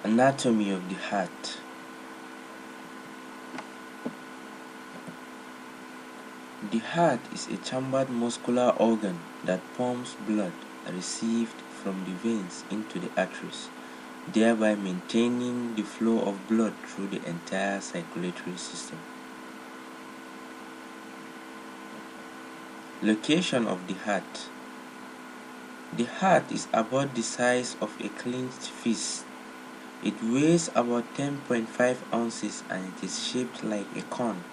Anatomy of the heart. The heart is a chambered muscular organ that pumps blood received from the veins into the arteries, thereby maintaining the flow of blood through the entire circulatory system. Location of the heart. The heart is about the size of a clenched fist. It weighs about 10.5 ounces and it is shaped like a cone.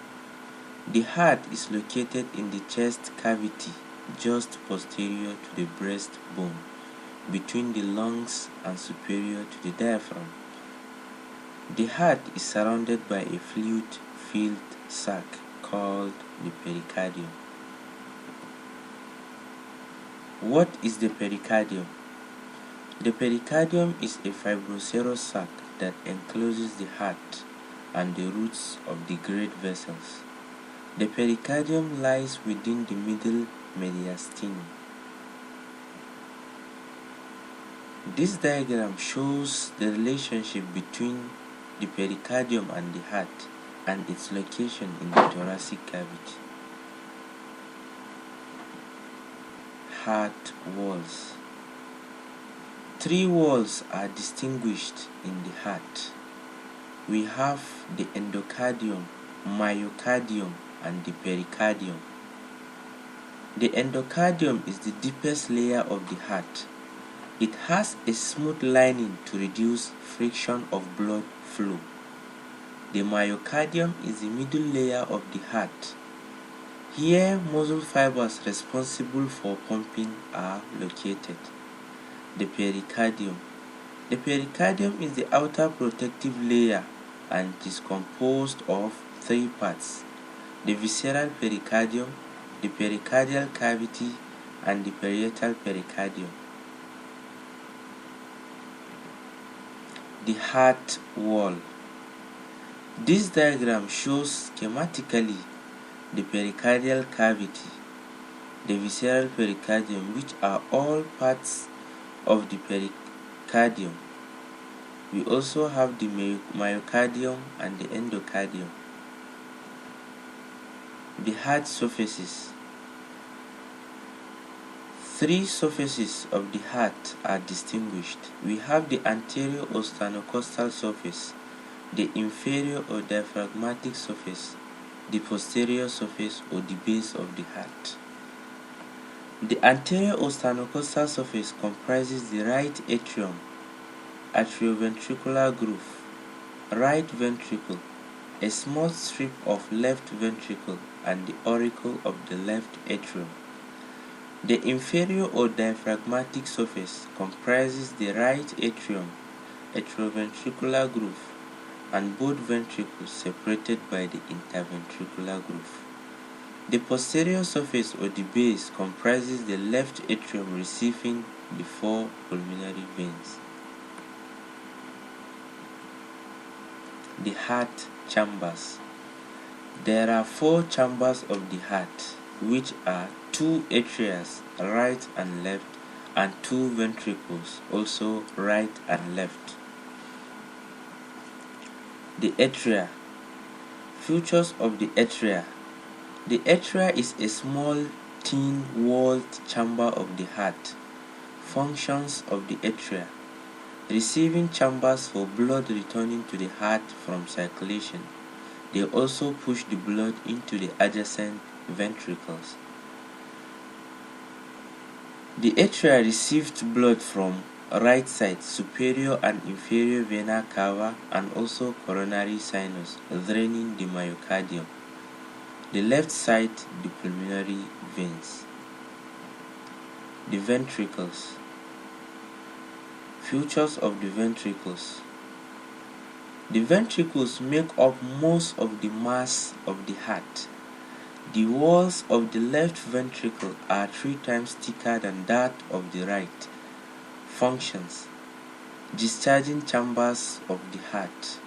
The heart is located in the chest cavity, just posterior to the breastbone, between the lungs and superior to the diaphragm. The heart is surrounded by a fluid-filled sac called the pericardium. What is the pericardium? The pericardium is a fibroserous sac that encloses the heart and the roots of the great vessels. The pericardium lies within the middle mediastinum. This diagram shows the relationship between the pericardium and the heart and its location in the thoracic cavity. Heart walls. 3 walls are distinguished in the heart. We have the endocardium, myocardium, and the pericardium. The endocardium is the deepest layer of the heart. It has a smooth lining to reduce friction of blood flow. The myocardium is the middle layer of the heart. Here, muscle fibers responsible for pumping are located. The pericardium. The pericardium is the outer protective layer and is composed of 3 parts: the visceral pericardium, the pericardial cavity, and the parietal pericardium. The heart wall. This diagram shows schematically the pericardial cavity, the visceral pericardium, which are all parts of the pericardium. We also have the myocardium and the endocardium. The heart surfaces. 3 surfaces of the heart are distinguished. We have the anterior or sternocostal surface, the inferior or diaphragmatic surface, the posterior surface or the base of the heart. The anterior or sternocostal surface comprises the right atrium, atrioventricular groove, right ventricle, a small strip of left ventricle, and the auricle of the left atrium. The inferior or diaphragmatic surface comprises the right atrium, atrioventricular groove, and both ventricles separated by the interventricular groove. The posterior surface or the base comprises the left atrium receiving the 4 pulmonary veins. The heart chambers. There are 4 chambers of the heart, which are 2 atria, right and left, and 2 ventricles, also right and left. The atria. Features of the atria. The atria is a small, thin-walled chamber of the heart. Functions of the atria: receiving chambers for blood returning to the heart from circulation. They also push the blood into the adjacent ventricles. The atria received blood from right side, superior and inferior vena cava, and also coronary sinus, draining the myocardium. The left side, the pulmonary veins. The ventricles. Features of the ventricles. The ventricles make up most of the mass of the heart. The walls of the left ventricle are 3 times thicker than that of the right. Functions: discharging chambers of the heart.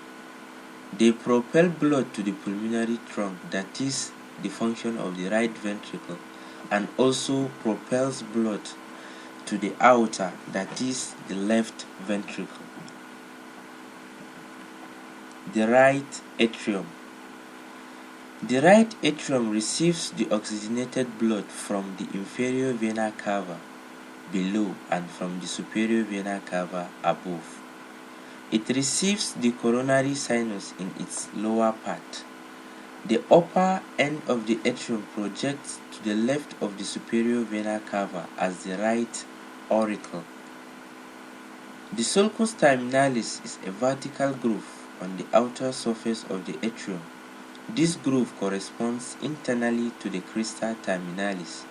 They propel blood to the pulmonary trunk, that is the function of the right ventricle, and also propels blood to the aorta, that is the left ventricle. The right atrium. The right atrium receives the oxygenated blood from the inferior vena cava below and from the superior vena cava above. It receives the coronary sinus in its lower part. The upper end of the atrium projects to the left of the superior vena cava as the right auricle. The sulcus terminalis is a vertical groove on the outer surface of the atrium. This groove corresponds internally to the crista terminalis.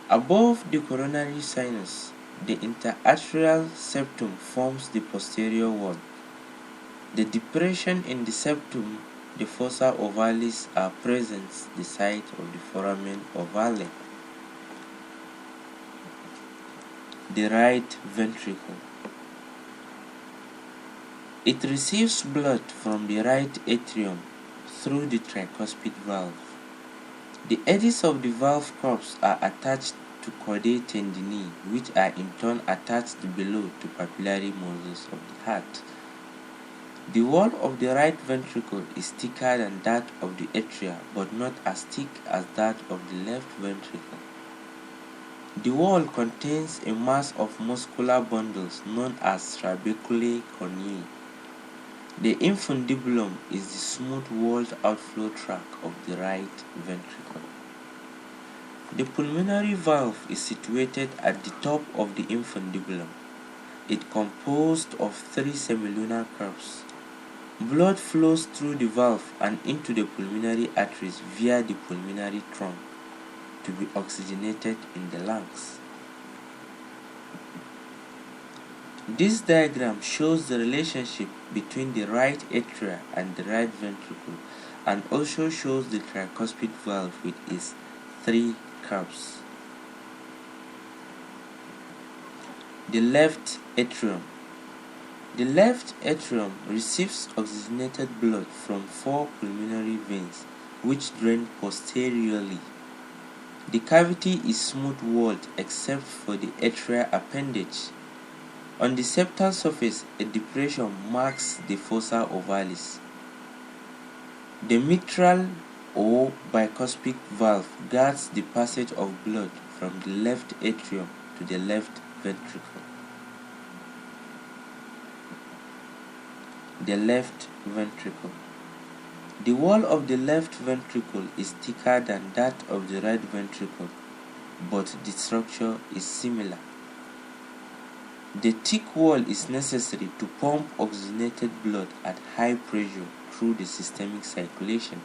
Above the coronary sinus, the interarterial septum forms the posterior wall. The depression in the septum, the fossa ovalis, are present the site of the foramen ovale. The right ventricle. It receives blood from the right atrium through the tricuspid valve. The edges of the valve cups are attached to chordae tendineae, which are in turn attached below to papillary muscles of the heart. The wall of the right ventricle is thicker than that of the atria, but not as thick as that of the left ventricle. The wall contains a mass of muscular bundles known as trabeculae corneae. The infundibulum is the smooth-walled outflow tract of the right ventricle. The pulmonary valve is situated at the top of the infundibulum. It is composed of 3 semilunar curves. Blood flows through the valve and into the pulmonary arteries via the pulmonary trunk to be oxygenated in the lungs. This diagram shows the relationship between the right atria and the right ventricle, and also shows the tricuspid valve with its 3 curves. The left atrium. The left atrium receives oxygenated blood from 4 pulmonary veins which drain posteriorly. The cavity is smooth-walled except for the atrial appendage. On the septal surface, a depression marks the fossa ovalis. The mitral or bicuspid valve guards the passage of blood from the left atrium to the left ventricle. The left ventricle. The wall of the left ventricle is thicker than that of the right ventricle, but the structure is similar. The thick wall is necessary to pump oxygenated blood at high pressure through the systemic circulation.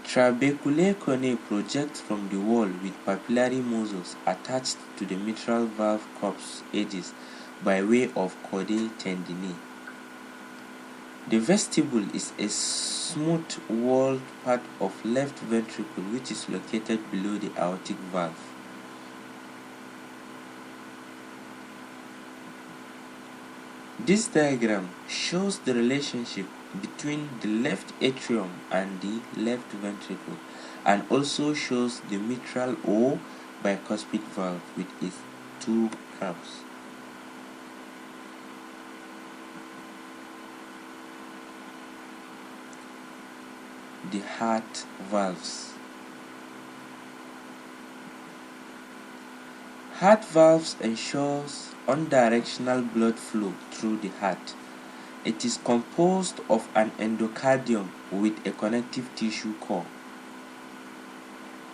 Trabeculae corneae project from the wall with papillary muscles attached to the mitral valve cups edges by way of chordae tendineae. The vestibule is a smooth-walled part of left ventricle which is located below the aortic valve. This diagram shows the relationship between the left atrium and the left ventricle, and also shows the mitral or bicuspid valve with its 2 curves. The heart valves. Heart valves ensures unidirectional blood flow through the heart. It is composed of an endocardium with a connective tissue core.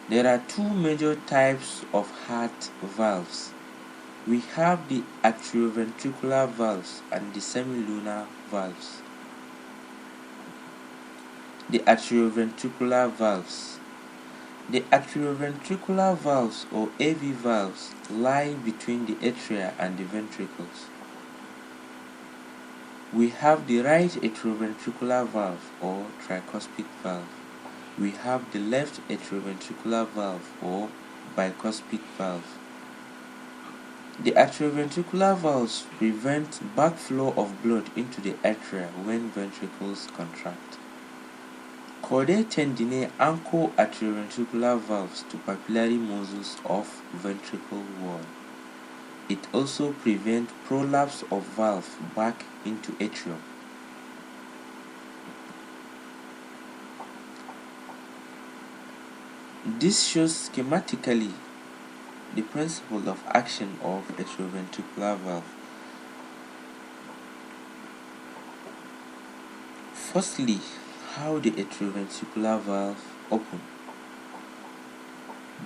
There are 2 major types of heart valves. We have the atrioventricular valves and the semilunar valves. The atrioventricular valves. The atrioventricular valves or AV valves lie between the atria and the ventricles. We have the right atrioventricular valve or tricuspid valve. We have the left atrioventricular valve or bicuspid valve. The atrioventricular valves prevent backflow of blood into the atria when ventricles contract. Chordae tendineae anchor atrioventricular valves to papillary muscles of ventricle wall. It also prevents prolapse of valve back into atrium. This shows schematically the principle of action of atrioventricular valve. Firstly, how the atrioventricular valve open.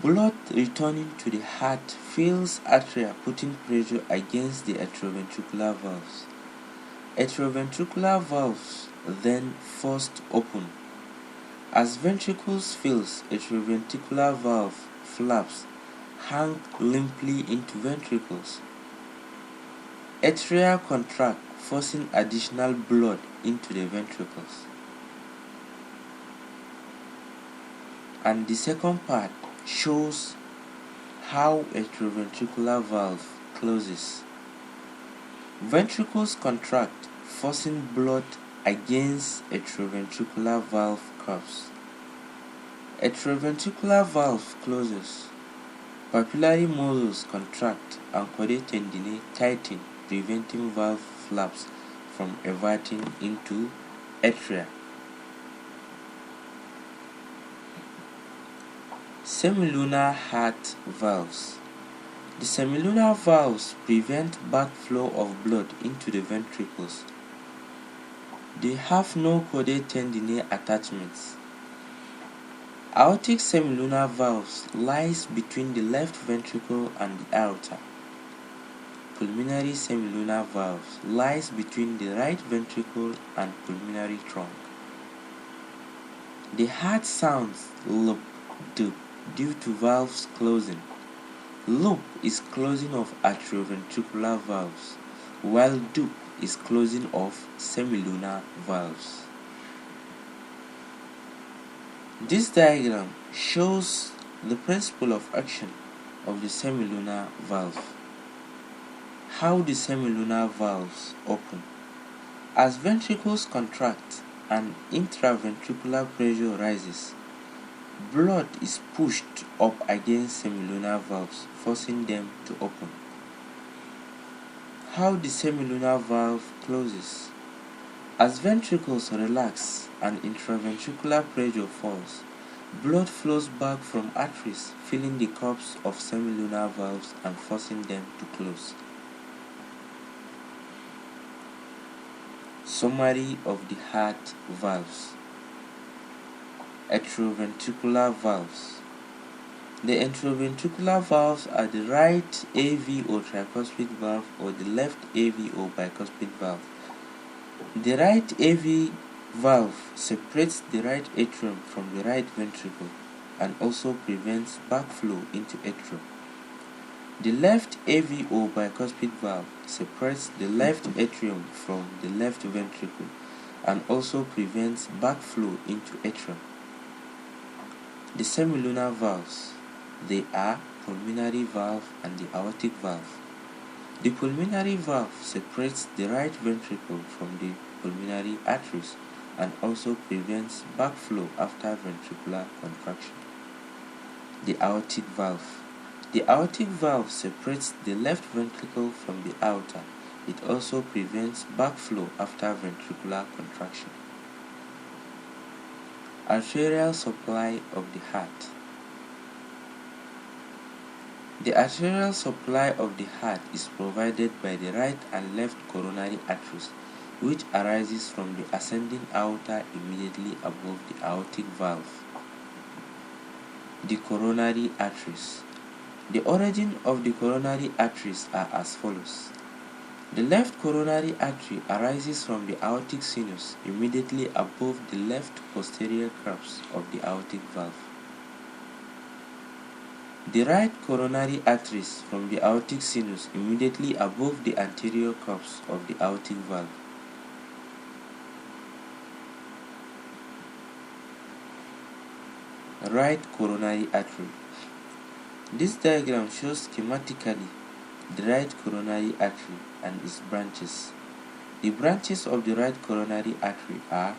Blood returning to the heart fills atria, putting pressure against the atrioventricular valves. Atrioventricular valves then first open. As ventricles fills, atrioventricular valve flaps hang limply into ventricles. Atria contract, forcing additional blood into the ventricles. And the second part shows how atrioventricular valve closes. Ventricles contract, forcing blood against atrioventricular valve cuffs. Atrioventricular valve closes. Papillary muscles contract and chordae tendineae tighten, preventing valve flaps from everting into atria. Semilunar heart valves. The semilunar valves prevent backflow of blood into the ventricles. They have no chordae tendineae attachments. Aortic semilunar valves lies between the left ventricle and the aorta. Pulmonary semilunar valves lies between the right ventricle and pulmonary trunk. The heart sounds loop, doop due to valves closing. Loop is closing of atrioventricular valves, while doop is closing of semilunar valves. This diagram shows the principle of action of the semilunar valve. How the semilunar valves open. As ventricles contract and intraventricular pressure rises, blood is pushed up against semilunar valves, forcing them to open. How the semilunar valve closes. As ventricles relax and intraventricular pressure falls, blood flows back from arteries, filling the cups of semilunar valves and forcing them to close. Summary of the heart valves. Atrioventricular valves. The atrioventricular valves are the right AV or tricuspid valve or the left AV or bicuspid valve. The right AV valve separates the right atrium from the right ventricle and also prevents backflow into atrium. The left AV or bicuspid valve separates the left atrium from the left ventricle and also prevents backflow into atrium. The semilunar valves, they are pulmonary valve and the aortic valve. The pulmonary valve separates the right ventricle from the pulmonary arteries and also prevents backflow after ventricular contraction. The aortic valve. The aortic valve separates the left ventricle from the aorta. It also prevents backflow after ventricular contraction. Arterial supply of the heart. The arterial supply of the heart is provided by the right and left coronary arteries, which arises from the ascending aorta immediately above the aortic valve. The coronary arteries. The origin of the coronary arteries are as follows. The left coronary artery arises from the aortic sinus immediately above the left posterior crus of the aortic valve. The right coronary arteries from the aortic sinus immediately above the anterior cups of the aortic valve. Right coronary artery. This diagram shows schematically the right coronary artery and its branches. The branches of the right coronary artery are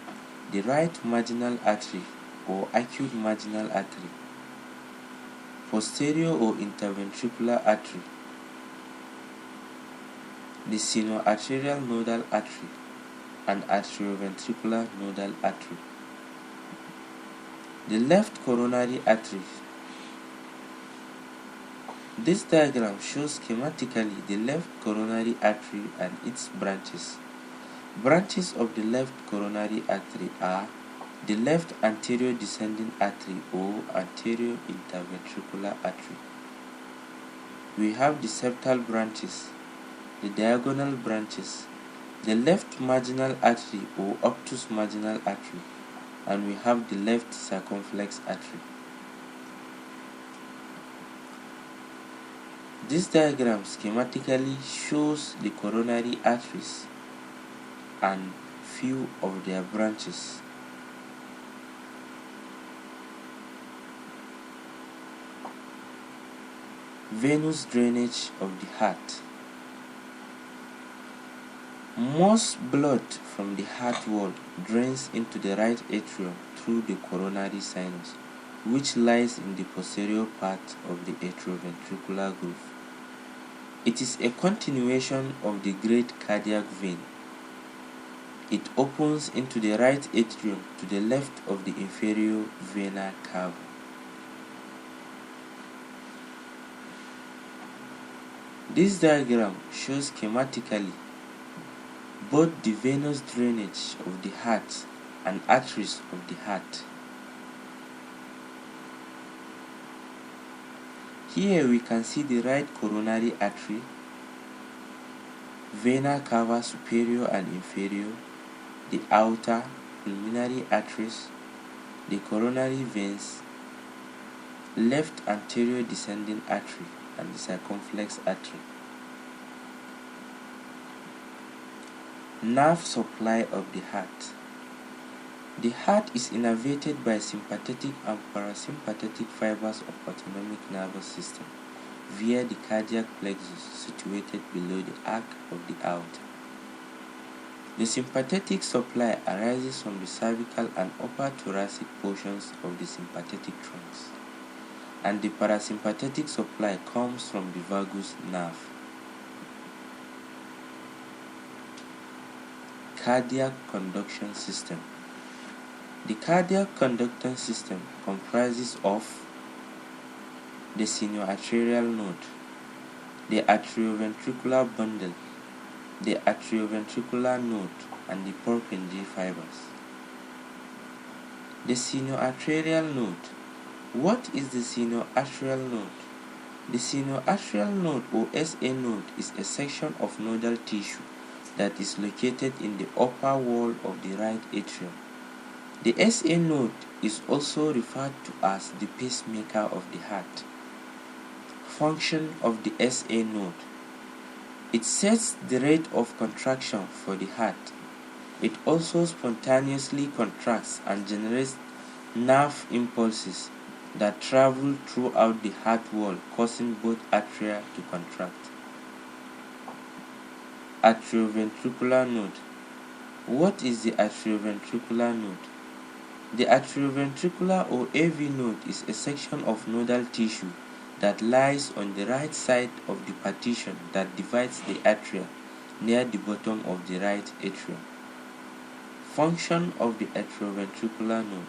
the right marginal artery or acute marginal artery, posterior or interventricular artery, the sinoarterial nodal artery, and arterioventricular nodal artery. The left coronary artery This diagram shows schematically the left coronary artery and its branches. Branches of the left coronary artery are the left anterior descending artery or anterior interventricular artery. We have the septal branches, the diagonal branches, the left marginal artery or obtuse marginal artery, and we have the left circumflex artery. This diagram schematically shows the coronary arteries and few of their branches. Venous drainage of the heart. Most blood from the heart wall drains into the right atrium through the coronary sinus, which lies in the posterior part of the atrioventricular groove. It is a continuation of the great cardiac vein. It opens into the right atrium to the left of the inferior vena cava. This diagram shows schematically both the venous drainage of the heart and arteries of the heart. Here we can see the right coronary artery, vena cava superior and inferior, the outer pulmonary arteries, the coronary veins, left anterior descending artery, and the circumflex artery. Nerve supply of the heart. The heart is innervated by sympathetic and parasympathetic fibers of autonomic nervous system via the cardiac plexus situated below the arc of the aorta. The sympathetic supply arises from the cervical and upper thoracic portions of the sympathetic trunks, and the parasympathetic supply comes from the vagus nerve. Cardiac conduction system. The cardiac conduction system comprises of the sinoarterial node, the atrioventricular bundle, the atrioventricular node, and the Purkinje fibers. The sinoarterial node. What is the sinoarterial node? The sinoarterial node or SA node is a section of nodal tissue that is located in the upper wall of the right atrium. The SA node is also referred to as the pacemaker of the heart. Function of the SA node. It sets the rate of contraction for the heart. It also spontaneously contracts and generates nerve impulses that travel throughout the heart wall, causing both atria to contract. Atrioventricular node. What is the atrioventricular node? The atrioventricular or AV node is a section of nodal tissue that lies on the right side of the partition that divides the atria near the bottom of the right atrium. Function of the atrioventricular node.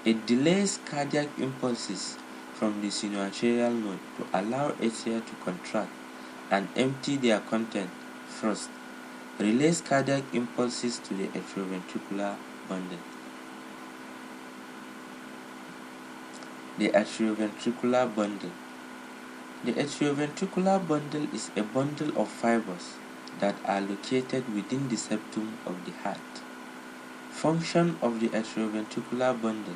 It delays cardiac impulses from the sinoarterial node to allow atria to contract and empty their content first, relays cardiac impulses to the atrioventricular bundle. The atrioventricular bundle. The atrioventricular bundle is a bundle of fibers that are located within the septum of the heart. Function of the atrioventricular bundle.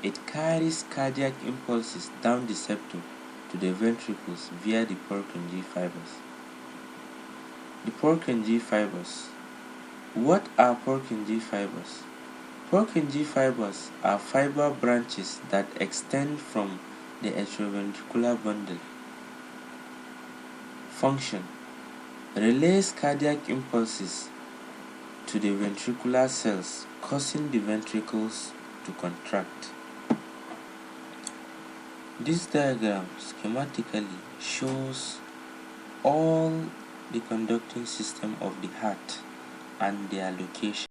It carries cardiac impulses down the septum to the ventricles via the Purkinje fibers. The Purkinje fibers. What are Purkinje fibers? Purkinje fibers are fiber branches that extend from the atrioventricular bundle. Function. Relays cardiac impulses to the ventricular cells, causing the ventricles to contract. This diagram schematically shows all the conducting system of the heart and their location.